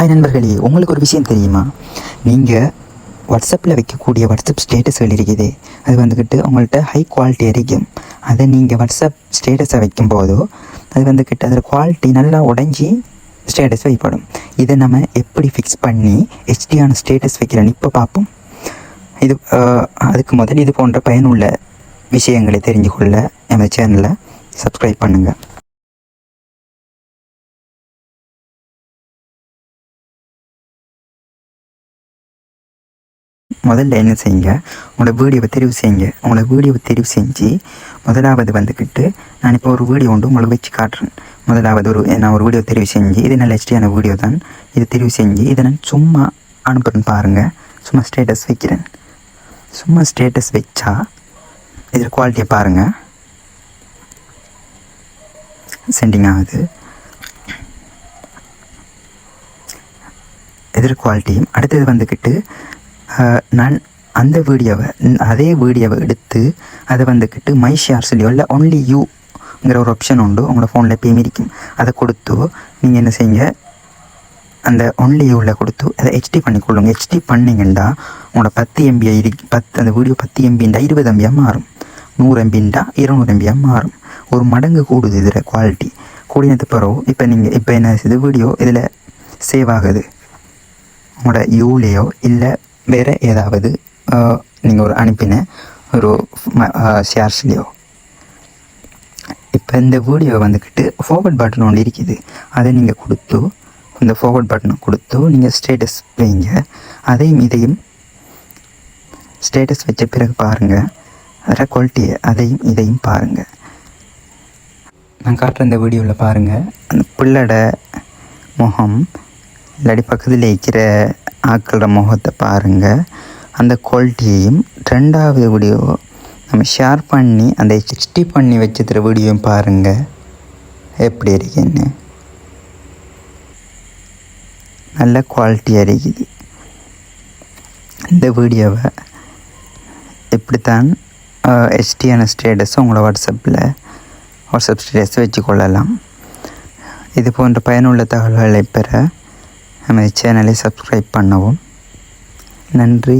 Hi நண்பர்களே, உங்களுக்கு ஒரு விஷயம் தெரியுமா? நீங்கள் வாட்ஸ்அப்பில் வைக்கக்கூடிய வாட்ஸ்அப் ஸ்டேட்டஸ்கள் இருக்குது, அது வந்துக்கிட்டு உங்கள்கிட்ட ஹை குவாலிட்டி இருக்கும். அதை நீங்கள் வாட்ஸ்அப் ஸ்டேட்டஸை வைக்கும்போதோ அது வந்துக்கிட்டு அதில் குவாலிட்டி நல்லா உடஞ்சி ஸ்டேட்டஸ் வைப்படும். இதை நம்ம எப்படி ஃபிக்ஸ் பண்ணி ஹெச்டியான ஸ்டேட்டஸ் வைக்கிறேன்னு இப்போ பார்ப்போம். இது அதுக்கு முதல் இது போன்ற பயனுள்ள விஷயங்களை தெரிஞ்சு கொள்ள நம்ம சேனலை சப்ஸ்கிரைப் பண்ணுங்கள். முதல்ல என்ன செய்யுங்க, உங்களோட வீடியோவை தெரிவு செஞ்சு முதலாவது வந்துக்கிட்டு நான் இப்போ ஒரு வீடியோ உண்டு உங்களுக்கு வச்சு காட்டுறேன். முதலாவது நான் ஒரு வீடியோ தெரிவு செஞ்சு, இது நல்ல ஹெச்டியான வீடியோ தான், இது தெரிவு செஞ்சு இதை நான் சும்மா அனுப்புறேன்னு பாருங்கள். சும்மா ஸ்டேட்டஸ் வைக்கிறேன். சும்மா ஸ்டேட்டஸ் வச்சா இதில் குவாலிட்டியை பாருங்கள். சென்டிங் ஆகுது. எதிர் குவாலிட்டியும் அடுத்தது வந்துக்கிட்டு நான் அந்த அதே வீடியோவை எடுத்து அதை வந்துக்கிட்டு மை ஷேர்ஸ்லையோ இல்லை ஒன்லி யூங்கிற ஒரு ஆப்ஷன் உண்டு உங்களோட ஃபோனில் எப்பயும் இருக்கும். அதை கொடுத்து நீங்கள் என்ன செய்யுங்க, அந்த ஒன்லி யூவில் கொடுத்து அதை ஹெச்டி பண்ணிக்கொள்ளுங்க. ஹெச்டி பண்ணிங்கன்னா உங்களோட 10 MB அந்த வீடியோ 10 MBண்டா 20 MB மாறும், 100 MBண்டா 200 MB மாறும். ஒரு மடங்கு கூடுது இதில் குவாலிட்டி. கூடினது பிறகு இப்போ என்ன இது வீடியோ இதில் சேவ் ஆகுது உங்களோட யூலேயோ இல்லை வேறு ஏதாவது நீங்கள் ஒரு அனுப்பின ஒரு ஷேர்ஸ்லையோ. இப்போ இந்த வீடியோ வந்துக்கிட்டு ஃபார்வர்ட் பட்டன் ஒன்று இருக்குது, அதை நீங்கள் கொடுத்து இந்த ஃபார்வர்ட் பட்டனை கொடுத்து நீங்கள் ஸ்டேட்டஸ் வைங்க. இதையும் ஸ்டேட்டஸ் வச்ச பிறகு பாருங்கள் அதில் குவாலிட்டியை இதையும் பாருங்கள். நான் காட்டுற இந்த வீடியோவில் பாருங்கள், அந்த பிள்ளோட முகம் இல்லாட்டி பக்கத்தில் இருக்கிற ஆக்களோட முகத்தை பாருங்கள். அந்த குவாலிட்டியையும் ரெண்டாவது வீடியோ நம்ம ஷேர் பண்ணி அந்த ஹெச்டி பண்ணி வச்சுக்கிற வீடியோவும் பாருங்கள் எப்படி இருக்குன்னு. நல்ல குவாலிட்டியாக இருக்குது. இந்த வீடியோவை எப்படித்தான் ஹெச்டியான ஸ்டேட்டஸ் உங்களோட வாட்ஸ்அப் ஸ்டேட்டஸ் வச்சுக்கொள்ளலாம். இது போன்ற பயனுள்ள தகவல்களை பெற நம்ம சேனலை சப்ஸ்கிரைப் பண்ணவும். நன்றி.